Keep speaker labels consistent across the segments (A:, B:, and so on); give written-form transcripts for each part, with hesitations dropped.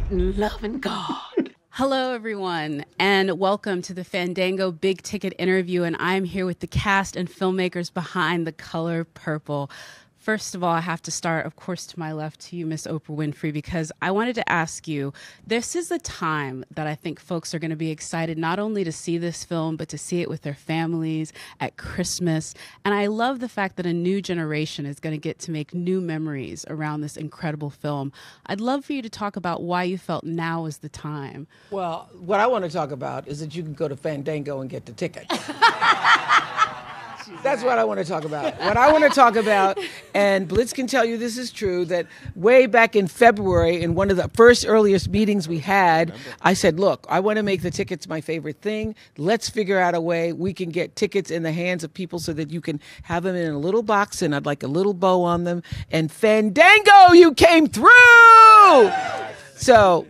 A: and loving God.
B: Hello, everyone, and welcome to the Fandango Big Ticket interview. And I'm here with the cast and filmmakers behind The Color Purple. First of all, I have to start, of course, to my left to you, Miss Oprah Winfrey, because I wanted to ask you, this is a time that I think folks are going to be excited not only to see this film, but to see it with their families at Christmas. And I love the fact that a new generation is going to get to make new memories around this incredible film. I'd love for you to talk about why you felt now is the time.
C: Well, what I want to talk about is that you can go to Fandango and get the ticket. That's what I want to talk about. What I want to talk about, and Blitz can tell you this is true, that way back in February, in one of the first earliest meetings we had, I said, look, I want to make the tickets my favorite thing. Let's figure out a way we can get tickets in the hands of people so that you can have them in a little box, and I'd like a little bow on them. And Fandango, you came through! So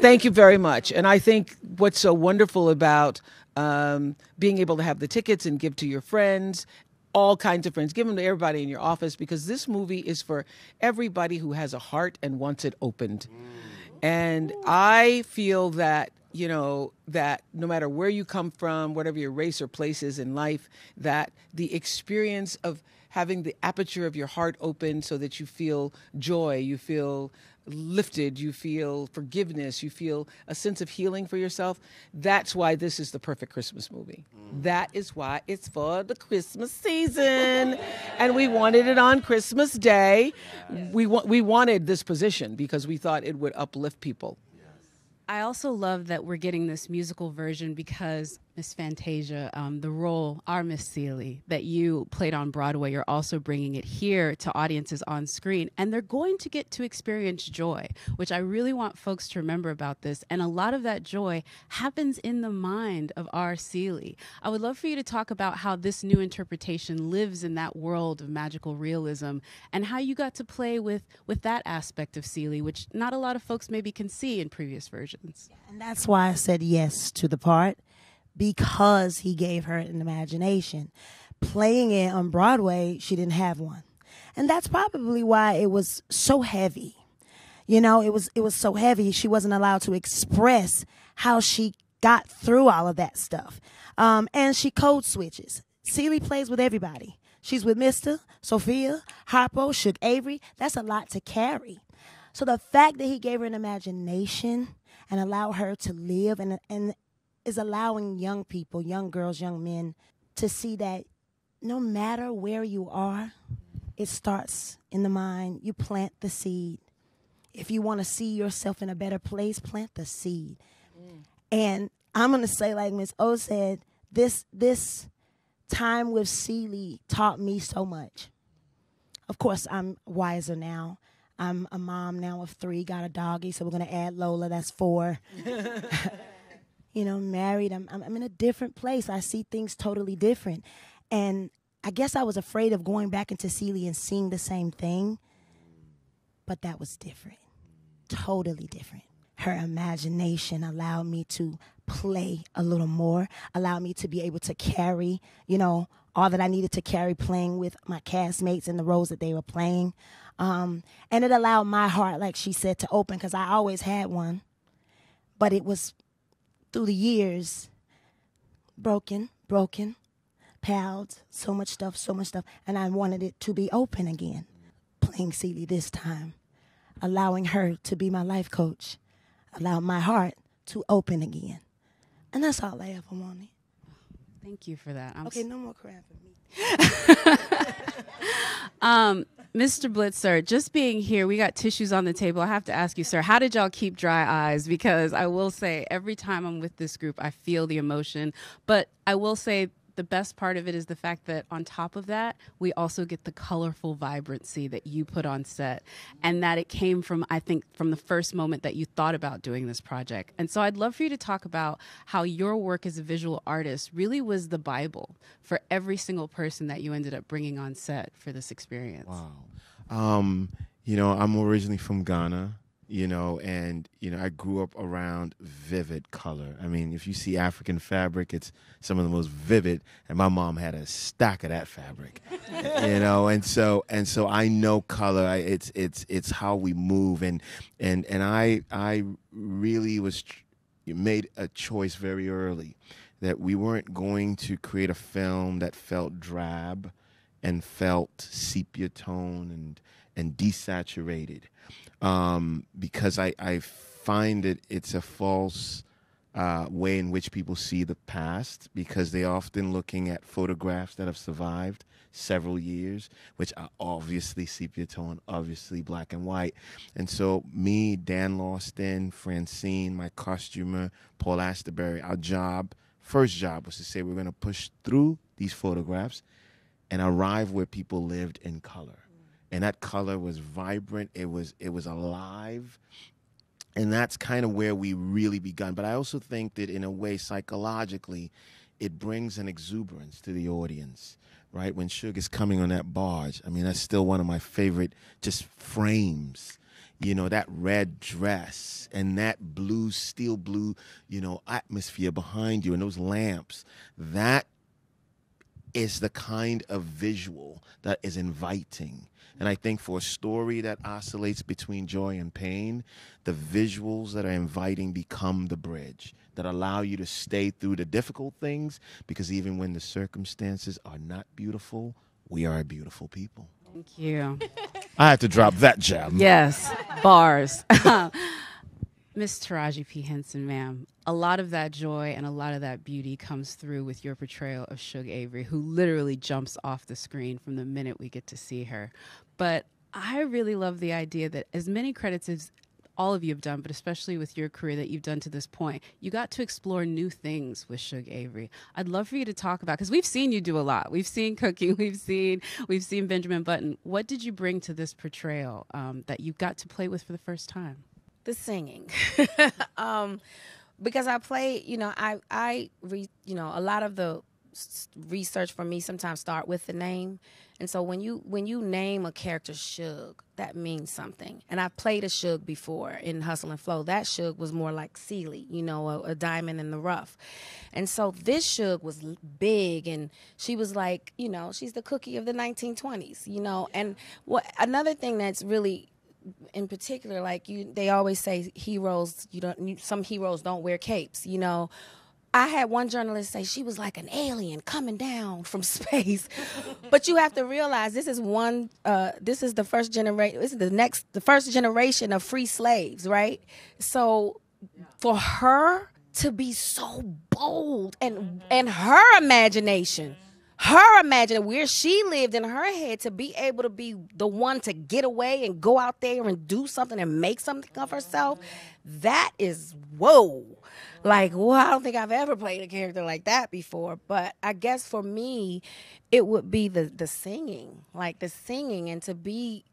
C: thank you very much. And I think what's so wonderful about being able to have the tickets and give to your friends, all kinds of friends, give them to everybody in your office, because this movie is for everybody who has a heart and wants it opened. And I feel that, you know, that no matter where you come from, whatever your race or place is in life, that the experience of having the aperture of your heart open so that you feel joy, you feel lifted, you feel forgiveness, you feel a sense of healing for yourself. That's why this is the perfect Christmas movie. That is why it's for the Christmas season. And we wanted it on Christmas Day. We wanted this position because we thought it would uplift people.
B: I also love that we're getting this musical version because Miss Fantasia, the role, our Miss Celie, that you played on Broadway, you're also bringing it here to audiences on screen. And they're going to get to experience joy, which I really want folks to remember about this. And a lot of that joy happens in the mind of our Celie. I would love for you to talk about how this new interpretation lives in that world of magical realism and how you got to play with that aspect of Celie, which not a lot of folks maybe can see in previous versions.
D: And that's why I said yes to the part, because he gave her an imagination. Playing it on Broadway, she didn't have one. And that's probably why it was so heavy. You know, it was so heavy. She wasn't allowed to express how she got through all of that stuff. And she code switches. Celie plays with everybody. She's with Mr., Sophia, Harpo, Shug, Avery. That's a lot to carry. So the fact that he gave her an imagination and allowed her to live and is allowing young people, young girls, young men, to see that no matter where you are, it starts in the mind. You plant the seed. If you want to see yourself in a better place, plant the seed. And I'm going to say, like Ms. O said, this time with Celie taught me so much. Of course, I'm wiser now. I'm a mom now of 3, got a doggy, so we're going to add Lola, that's 4. You know, married, I'm in a different place. I see things totally different. And I guess I was afraid of going back into Celie and seeing the same thing, but that was different, totally different. Her imagination allowed me to play a little more, allowed me to be able to carry, you know, all that I needed to carry playing with my castmates and the roles that they were playing. And it allowed my heart, like she said, to open, because I always had one, but it was through the years, broken, pals, so much stuff, and I wanted it to be open again. Playing Celie this time, allowing her to be my life coach, allowed my heart to open again. And that's all I ever wanted.
B: Thank you for that.
D: Okay, no more crap for me.
B: Mr. Blitz, sir, just being here, we got tissues on the table. I have to ask you, sir, how did y'all keep dry eyes? Because I will say every time I'm with this group, I feel the emotion. But I will say the best part of it is the fact that on top of that, we also get the colorful vibrancy that you put on set, and that it came from, I think, from the first moment that you thought about doing this project. And so I'd love for you to talk about how your work as a visual artist really was the Bible for every single person that you ended up bringing on set for this experience.
E: Wow. You know, I'm originally from Ghana, and I grew up around vivid color. I mean, if you see African fabric, it's some of the most vivid, and my mom had a stack of that fabric, and so I know color. It's how we move, and I really made a choice very early that we weren't going to create a film that felt drab and felt sepia tone and desaturated. Because I find it's a false way in which people see the past, because they're often looking at photographs that have survived several years, which are obviously sepia tone, obviously black and white. And so me, Dan Lawston, Francine, my costumer, Paul Asterberry, our first job was to say we're going to push through these photographs and arrive where people lived in color. And that color was vibrant. It was alive. And that's kind of where we really begun. But I also think that in a way, psychologically, it brings an exuberance to the audience, right? When Shug is coming on that barge, I mean, that's still one of my favorite just frames. That red dress and that steel blue, atmosphere behind you and those lamps, that is the kind of visual that is inviting. And I think for a story that oscillates between joy and pain, the visuals that are inviting become the bridge that allow you to stay through the difficult things, because even when the circumstances are not beautiful, we are a beautiful people.
B: Thank you.
E: I had to drop that gem.
B: Yes, bars. Miss Taraji P. Henson, ma'am, a lot of that joy and a lot of that beauty comes through with your portrayal of Shug Avery, who literally jumps off the screen from the minute we get to see her. But I really love the idea that as many credits as all of you have done, but especially with your career that you've done to this point, you got to explore new things with Shug Avery. I'd love for you to talk about, because we've seen you do a lot. We've seen Cooking, we've seen Benjamin Button. What did you bring to this portrayal that you got to play with for the first time?
F: The singing. Because I play, a lot of the research for me sometimes start with the name. And so when you name a character Shug, that means something. And I've played a Shug before in Hustle and Flow. That Shug was more like Celie, a diamond in the rough. And so this Shug was big, and she was like, she's the Cookie of the 1920s, And another thing that's really in particular, they always say some heroes don't wear capes, I had one journalist say she was like an alien coming down from space. But you have to realize this is the first generation, the first generation of free slaves, right? So for her to be so bold and her imagination, where she lived in her head, to be able to be the one to get away and go out there and do something and make something of herself, that is, whoa. I don't think I've ever played a character like that before. But I guess for me, it would be the singing, and to be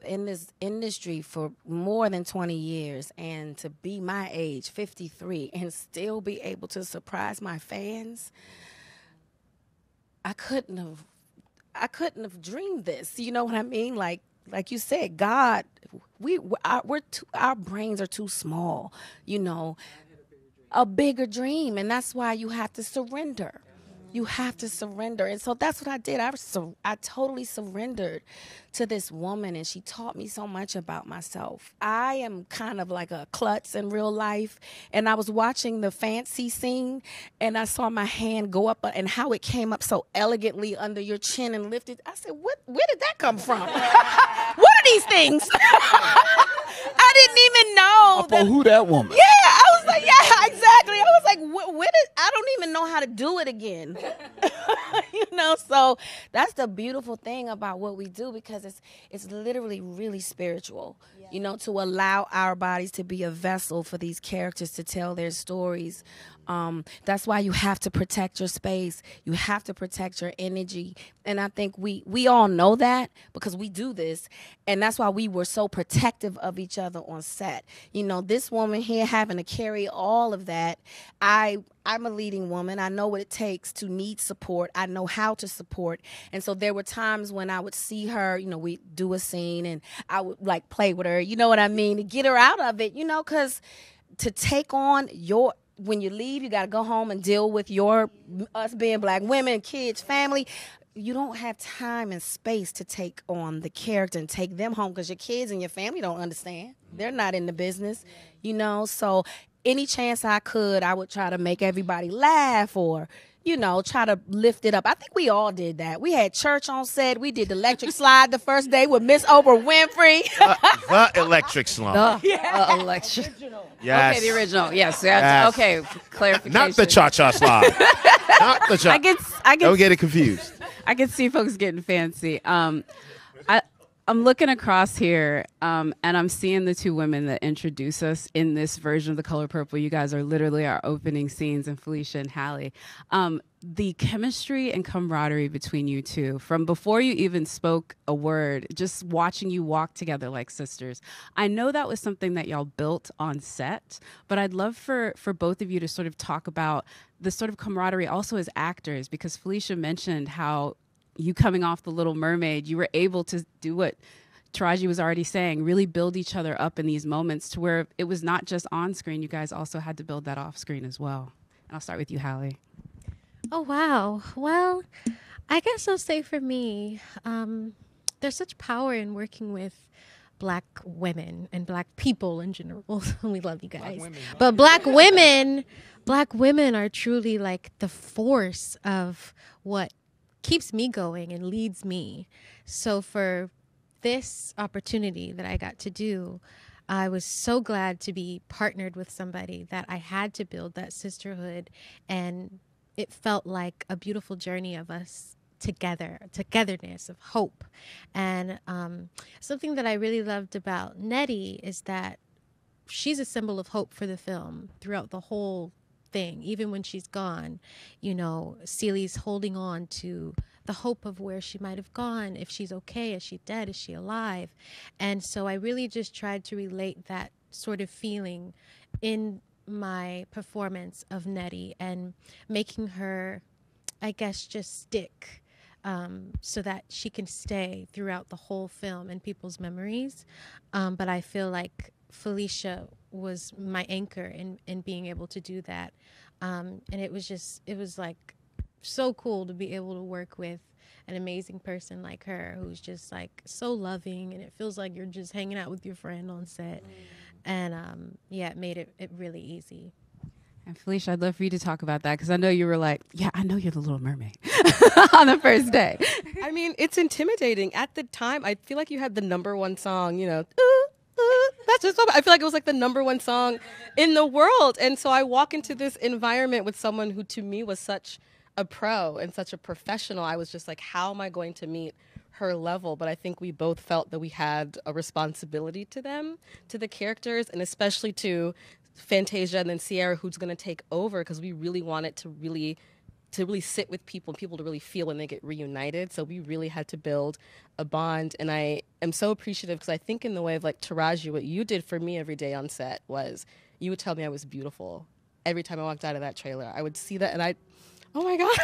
F: in this industry for more than 20 years and to be my age, 53, and still be able to surprise my fans. I couldn't have dreamed this. You know what I mean? Like you said, God, our brains are too small. A bigger dream, and that's why you have to surrender. You have to surrender. And so that's what I did. I totally surrendered to this woman, and she taught me so much about myself. I am kind of like a klutz in real life, and I was watching the fancy scene, and I saw my hand go up and how it came up so elegantly under your chin and lifted. I said, where did that come from? What are these things? I didn't even know.
G: Who that woman?
F: Yeah, I was like, yeah, exactly. I was like, I don't even know how to do it again. So that's the beautiful thing about what we do, because it's literally really spiritual, to allow our bodies to be a vessel for these characters to tell their stories. That's why you have to protect your space. You have to protect your energy. And I think we all know that, because we do this. And that's why we were so protective of each other on set. This woman here having to carry all of that. I'm a leading woman. I know what it takes to need support. I know how to support. And so there were times when I would see her, we do a scene, and I would play with her her, you know what I mean, to get her out of it, you know, because to take on when you leave, you got to go home and deal with us being black women, kids, family. You don't have time and space to take on the character and take them home because your kids and your family don't understand. They're not in the business, you know. So any chance I could, I would try to make everybody laugh or, you know, try to lift it up. I think we all did that. We had church on set. We did the electric slide the first day with Miss Oprah Winfrey.
E: The electric slide.
B: Electric.
E: Yes.
B: Okay, the original. Yes.
E: Yes.
B: Okay, clarification.
E: Not the cha-cha slide. Not the cha. Don't get it confused.
B: I can see folks getting fancy. I'm looking across here, and I'm seeing the two women that introduce us in this version of The Color Purple. You guys are literally our opening scenes, and Phylicia and Halle. The chemistry and camaraderie between you two, from before you even spoke a word, just watching you walk together like sisters. I know that was something that y'all built on set, but I'd love for both of you to sort of talk about the sort of camaraderie also as actors, because Phylicia mentioned how you coming off The Little Mermaid, you were able to do what Taraji was already saying, really build each other up in these moments to where it was not just on screen, you guys also had to build that off screen as well. And I'll start with you, Halle.
G: Oh, wow. Well, I guess I'll say for me, there's such power in working with Black women and Black people in general. We love you guys. But Black women are truly like the force of what keeps me going and leads me. So for this opportunity that I got to do, I was so glad to be partnered with somebody that I had to build that sisterhood, and it felt like a beautiful journey of us togetherness, of hope. And something that I really loved about Nettie is that she's a symbol of hope for the film throughout the whole thing. Even when she's gone, you know, Celie's holding on to the hope of where she might have gone, if she's okay, is she dead, is she alive? And so I really just tried to relate that sort of feeling in my performance of Nettie and making her, I guess, just stick so that she can stay throughout the whole film in people's memories. But I feel like Phylicia was my anchor in being able to do that. And it was like so cool to be able to work with an amazing person like her, who's just like so loving, and it feels like you're just hanging out with your friend on set. And yeah, it made it really easy.
B: And Phylicia, I'd love for you to talk about that, because I know you were like, yeah, I know you're the Little Mermaid on the first day.
H: I mean, it's intimidating. At the time, I feel like you had the #1 song, you know, that's just, I feel like it was like the #1 song in the world. And so I walk into this environment with someone who to me was such a pro and such a professional. I was just like, how am I going to meet her level? But I think we both felt that we had a responsibility to them, to the characters, and especially to Fantasia and then Sierra, who's going to take over, because we really wanted to really sit with people and people to really feel when they get reunited. So we really had to build a bond. And I am so appreciative, because I think in the way of like Taraji, what you did for me every day on set was you would tell me I was beautiful. Every time I walked out of that trailer, I would see that and oh my God.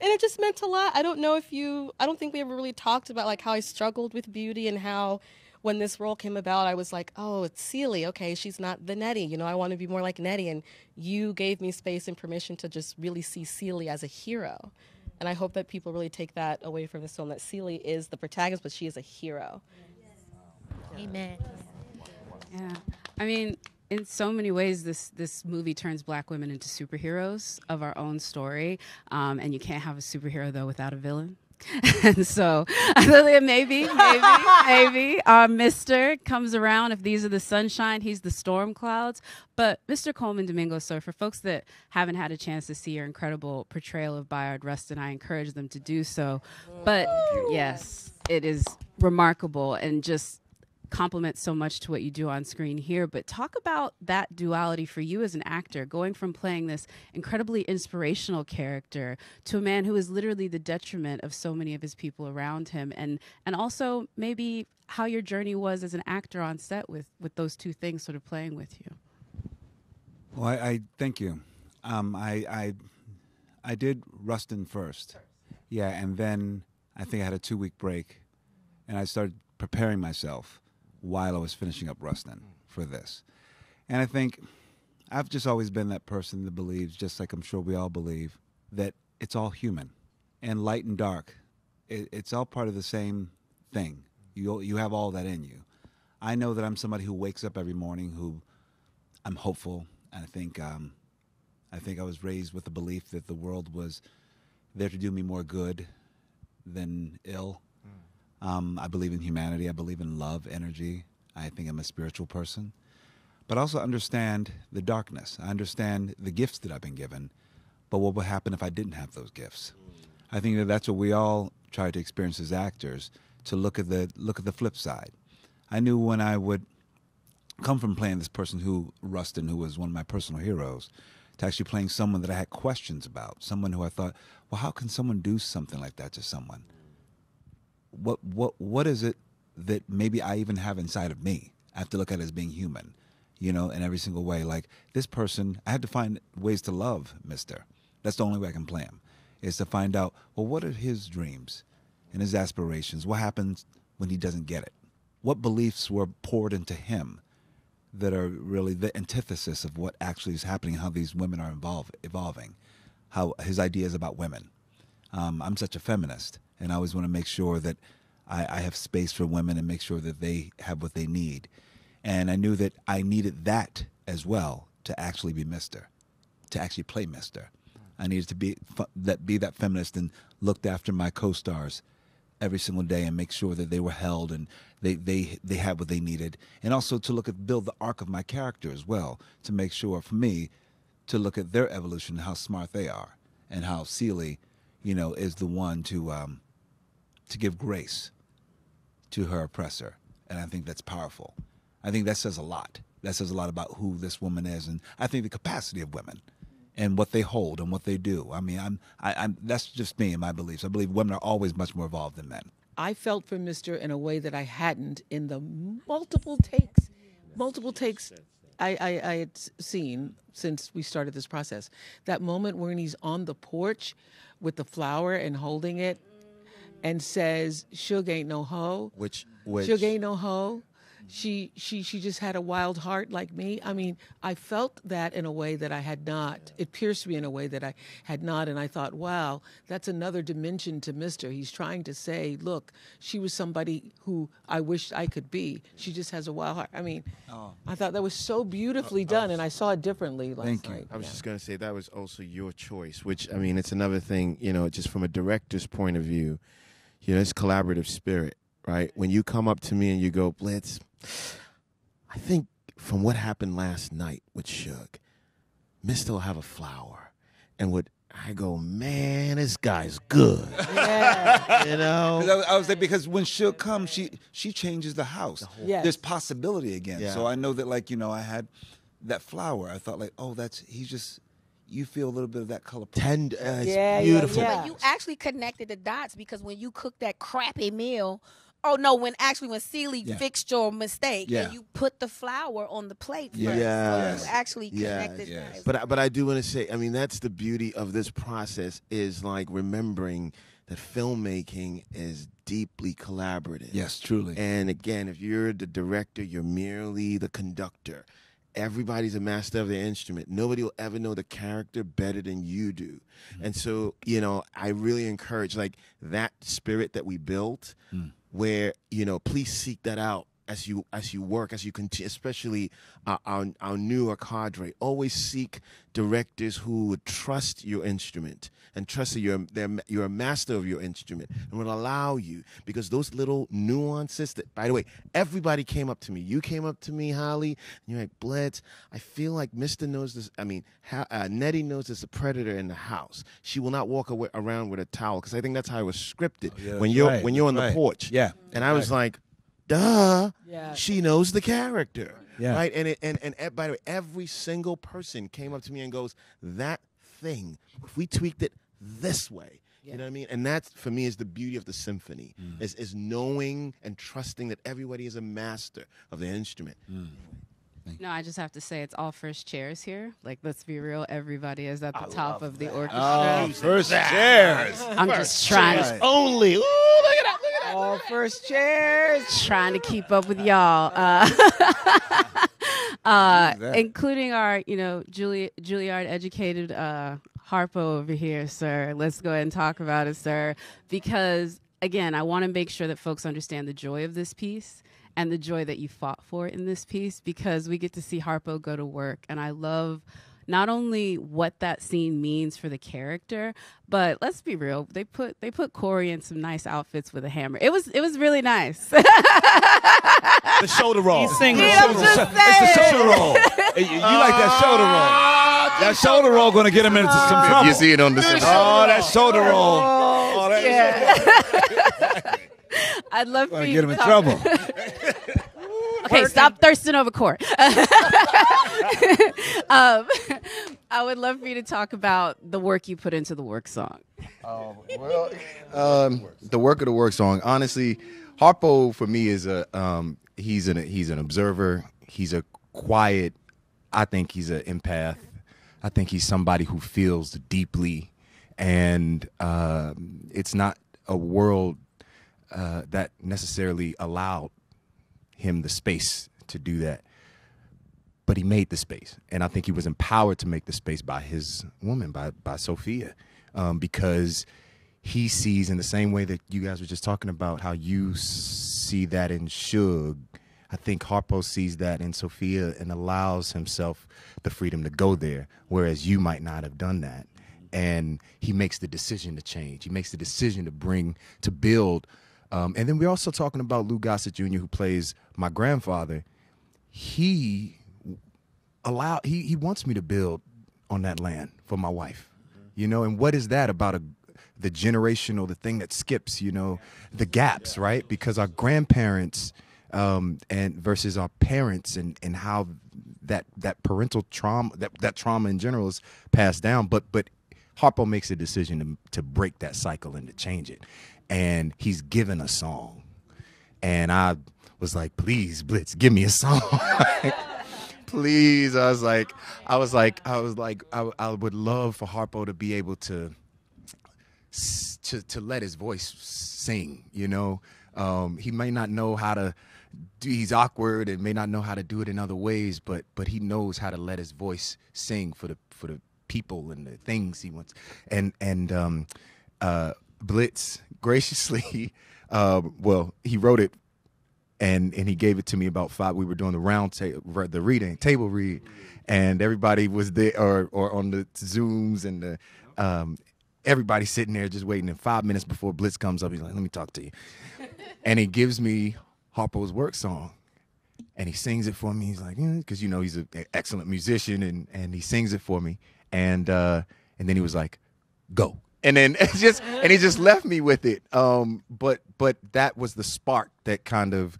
H: And it just meant a lot. I don't think we ever really talked about like how I struggled with beauty, and how when this role came about, I was like, oh, it's Celie. Okay, she's not the Nettie. You know, I want to be more like Nettie. And you gave me space and permission to just really see Celie as a hero. And I hope that people really take that away from this film, that Celie is the protagonist, but she is a hero.
G: Amen.
B: Yeah. I mean, in so many ways, this movie turns Black women into superheroes of our own story. And you can't have a superhero, though, without a villain. And so maybe Mr. comes around. If these are the sunshine, he's the storm clouds. But Mr. Colman Domingo, so for folks that haven't had a chance to see your incredible portrayal of Bayard Rustin, I encourage them to do so. But yes, it is remarkable and just compliments so much to what you do on screen here. But talk about that duality for you as an actor, going from playing this incredibly inspirational character to a man who is literally the detriment of so many of his people around him, and also maybe how your journey was as an actor on set with those two things sort of playing with you.
I: Well, I thank you. I did Rustin first. Yeah, and then I think I had a 2-week break, and I started preparing myself while I was finishing up Rustin for this. And I think I've just always been that person that believes, just like I'm sure we all believe, that it's all human. And light and dark, it's all part of the same thing. You have all that in you. I know that I'm somebody who wakes up every morning, who I'm hopeful. And I think I was raised with the belief that the world was there to do me more good than ill. I believe in humanity. I believe in love, energy. I think I'm a spiritual person. But I also understand the darkness. I understand the gifts that I've been given. But what would happen if I didn't have those gifts? I think that that's what we all try to experience as actors, to look at the flip side. I knew when I would come from playing this person Rustin, who was one of my personal heroes, to actually playing someone that I had questions about, someone who I thought, well, how can someone do something like that to someone? What is it that maybe I even have inside of me? I have to look at it as being human, in every single way. Like this person, I had to find ways to love Mister. That's the only way I can play him, is to find out, well, what are his dreams and his aspirations? What happens when he doesn't get it? What beliefs were poured into him that are really the antithesis of what actually is happening, how these women are evolving, how his ideas about women. I'm such a feminist, and I always want to make sure that I have space for women and make sure that they have what they need. And I knew that I needed that as well to actually be Mister, to actually play Mister. I needed to be that feminist and looked after my co-stars every single day and make sure that they were held and they had what they needed. And also to build the arc of my character as well, to make sure, for me, to look at their evolution, how smart they are, and how Celie, is the one to give grace to her oppressor. And I think that's powerful. I think that says a lot. That says a lot about who this woman is, and I think the capacity of women and what they hold and what they do. I mean, that's just me and my beliefs. I believe women are always much more evolved than men.
C: I felt for Mister in a way that I hadn't in the multiple takes I had seen since we started this process. That moment when he's on the porch with the flower and holding it and says, "Shug ain't no hoe."
E: Which
C: Shug ain't no hoe. She just had a wild heart like me. I mean, I felt that in a way that I had not. It pierced me in a way that I had not. And I thought, wow, that's another dimension to Mister. He's trying to say, look, she was somebody who I wished I could be. She just has a wild heart. I mean, I thought that was so beautifully done, and I saw it differently last night.
E: I was just going to say that was also your choice, which, I mean, it's another thing, just from a director's point of view, it's collaborative spirit, right? When you come up to me and you go, Blitz, I think from what happened last night with Shug, Mister will have a flower. And I go, man, this guy's good.
C: Yeah.
I: I was there because when Shug comes, she changes the house.
C: Yes.
I: There's possibility again.
E: Yeah.
I: So I know that, I had that flower. I thought, you feel a little bit of that color.
E: Tender, it's beautiful.
C: Yeah.
F: But you actually connected the dots because when you cook that crappy meal, when Celie fixed your mistake and you put the flour on the plate first.
E: Yes.
F: So you actually connected.
E: Yes. But I do want to say, I mean, that's the beauty of this process, is like remembering that filmmaking is deeply collaborative.
I: Yes, truly.
E: And again, if you're the director, you're merely the conductor. Everybody's a master of their instrument. Nobody will ever know the character better than you do. And so, I really encourage that spirit that we built, where, please seek that out as you work, as you continue, especially our newer cadre. Always seek directors who would trust your instrument and trust that you're a master of your instrument and will allow you, because those little nuances that, by the way, everybody came up to me. You came up to me, Halle, and you're like, Blitz, I feel like Mister knows this. I mean, Nettie knows there's a predator in the house. She will not walk around with a towel, because I think that's how it was scripted. When you're on the porch.
I: Yeah.
E: And I was like, duh,
C: Yeah.
E: she knows the character,
I: Yeah.
E: right? And by the way, every single person came up to me and goes, that thing, if we tweaked it this way, you know what I mean? And that, for me, is the beauty of the symphony, is knowing and trusting that everybody is a master of the instrument.
B: No, I just have to say, it's all first chairs here. Let's be real, everybody is at the top of the orchestra.
I: Oh, first chairs.
B: I'm just trying to.
E: Only. Ooh, look at that.
C: All first chairs.
B: Trying to keep up with y'all. Including our, Juilliard educated Harpo over here, sir. Let's go ahead and talk about it, sir. Because, again, I want to make sure that folks understand the joy of this piece and the joy that you fought for in this piece, because we get to see Harpo go to work. And I love not only what that scene means for the character, but let's be real, they put Corey in some nice outfits with a hammer. It was really nice.
J: The shoulder roll.
I: It's the shoulder roll. You like that shoulder roll? That shoulder roll going to get him into some trouble.
E: You see it on the
I: that shoulder roll.
B: I'd love for
I: Going to
B: you
I: get him in
B: talk-
I: trouble.
B: Okay, stop thirsting over court. I would love for you to talk about the work you put into the work song.
E: The work of the work song. Honestly, Harpo for me is he's an observer. He's a quiet. I think he's an empath. I think he's somebody who feels deeply, and it's not a world that necessarily allowed him the space to do that, but he made the space, and I think he was empowered to make the space by his woman, by Sophia, because he sees in the same way that you guys were just talking about how you see that in Shug. I think Harpo sees that in Sophia and allows himself the freedom to go there, whereas you might not have done that. And he makes the decision to change. He makes the decision to build. And then we're also talking about Lou Gossett Jr., who plays my grandfather. He wants me to build on that land for my wife, and what is that about the generational, the thing that skips, the gaps, right? Because our grandparents and versus our parents and how that parental trauma, that trauma in general is passed down. But Harpo makes a decision to break that cycle and to change it. And he's given a song. And I was like, please, Blitz, give me a song. Please. I would love for Harpo to be able to let his voice sing, He may not know how to he's awkward and may not know how to do it in other ways, but he knows how to let his voice sing for the people and the things he wants. And Blitz graciously, he wrote it and he gave it to me about 5. We were doing the table read, and everybody was there or on the Zooms and everybody sitting there just waiting. And 5 minutes before Blitz comes up, he's like, "Let me talk to you," and he gives me Harpo's work song, and he sings it for me. He's like, because he's an excellent musician, and he sings it for me, and then he was like, "Go." And then he just left me with it. But that was the spark that kind of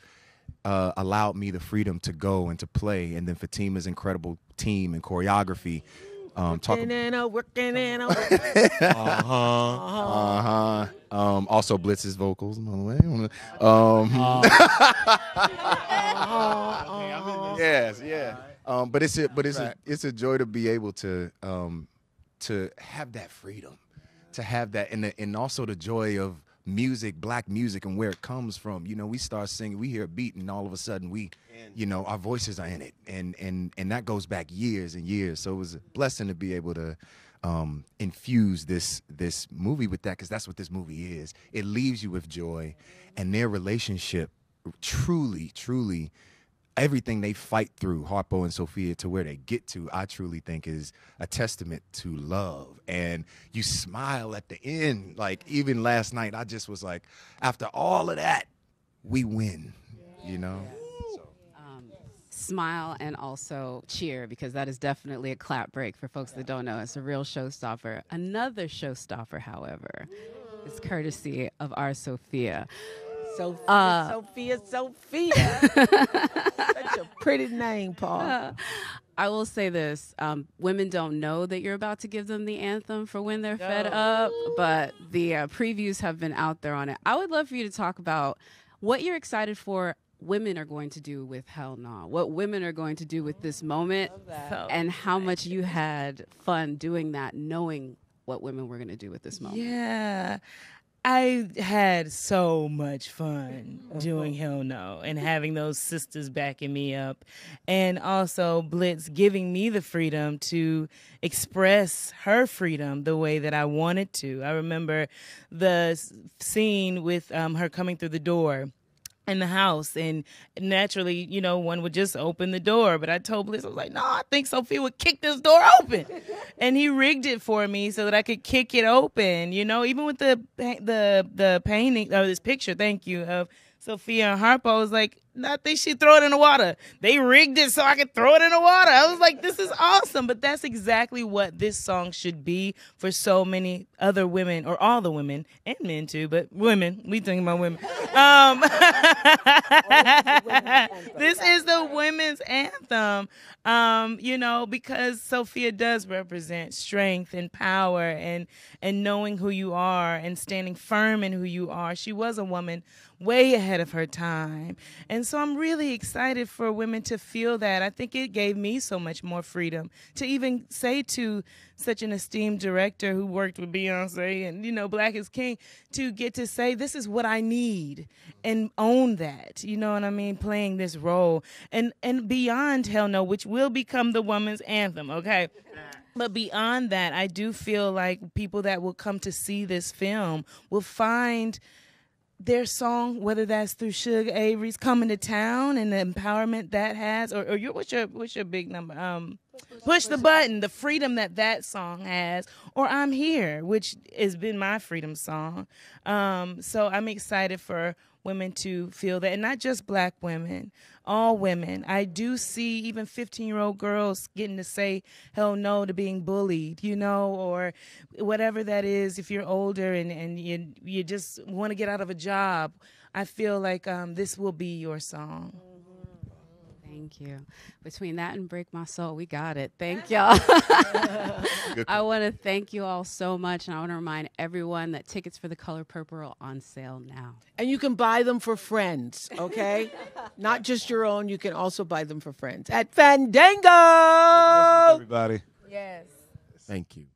E: allowed me the freedom to go and to play. And then Fatima's incredible team and choreography. Also Blitz's vocals, by the way. Yes, yeah. But it's a joy to be able to have that freedom. To have that, and also the joy of music, black music, and where it comes from. We start singing, we hear a beat, and all of a sudden our voices are in it, and that goes back years and years. So it was a blessing to be able to infuse this movie with that, because that's what this movie is. It leaves you with joy, and their relationship, truly, truly. Everything they fight through, Harpo and Sophia, to where they get to, I truly think is a testament to love. And you smile at the end. Like, even last night, I just was like, after all of that, we win, So.
B: Smile and also cheer, because that is definitely a clap break for folks that don't know. It's a real showstopper. Another showstopper, however, is courtesy of our Sophia.
C: Sophia. Such a pretty name, Paul.
B: I will say this. Women don't know that you're about to give them the anthem for when they're fed up, but the previews have been out there on it. I would love for you to talk about what you're excited for women are going to do with Hell Nah, what women are going to do with this moment, and how much you had fun doing that, knowing what women were going to do with this moment.
F: Yeah.
K: I had so much fun doing Hell No and having those sisters backing me up. And also Blitz giving me the freedom to express her freedom the way that I wanted to. I remember the scene with her coming through the door in the house, and naturally, you know, one would just open the door, but I told Blitz, I was like, no, I think Sophia would kick this door open. And he rigged it for me so that I could kick it open, you know, even with the painting, or this picture, thank you, of Sophia and Harpo. I was like, I think she'd throw it in the water. They rigged it so I could throw it in the water. I was like, this is awesome. But that's exactly what this song should be for so many other women, or all the women, and men too, but women. We thinking about women. This is the women's anthem, you know, because Sophia does represent strength and power and knowing who you are and standing firm in who you are. She was a woman way ahead of her time. And so I'm really excited for women to feel that. I think it gave me so much more freedom to even say to such an esteemed director who worked with Beyonce and, you know, Black is King, to get to say, this is what I need, and own that, you know what I mean, playing this role. And beyond Hell No, which will become the woman's anthem, okay? But beyond that, I do feel like people that will come to see this film will find their song, whether that's through Shug Avery's Coming to Town and the empowerment that has, or what's your big number? Push the Button, the freedom that song has, or I'm Here, which has been my freedom song. So I'm excited for women to feel that, and not just Black women, all women. I do see even 15-year-old girls getting to say hell no to being bullied, you know, or whatever that is. If you're older and you just want to get out of a job, I feel like this will be your song.
B: Thank you. Between that and Break My Soul, we got it. Thank y'all. I want to thank you all so much, and I want to remind everyone that tickets for The Color Purple are on sale now.
C: And you can buy them for friends, okay? Not just your own. You can also buy them for friends at Fandango.
I: Merry Christmas, everybody.
F: Yes.
E: Thank you.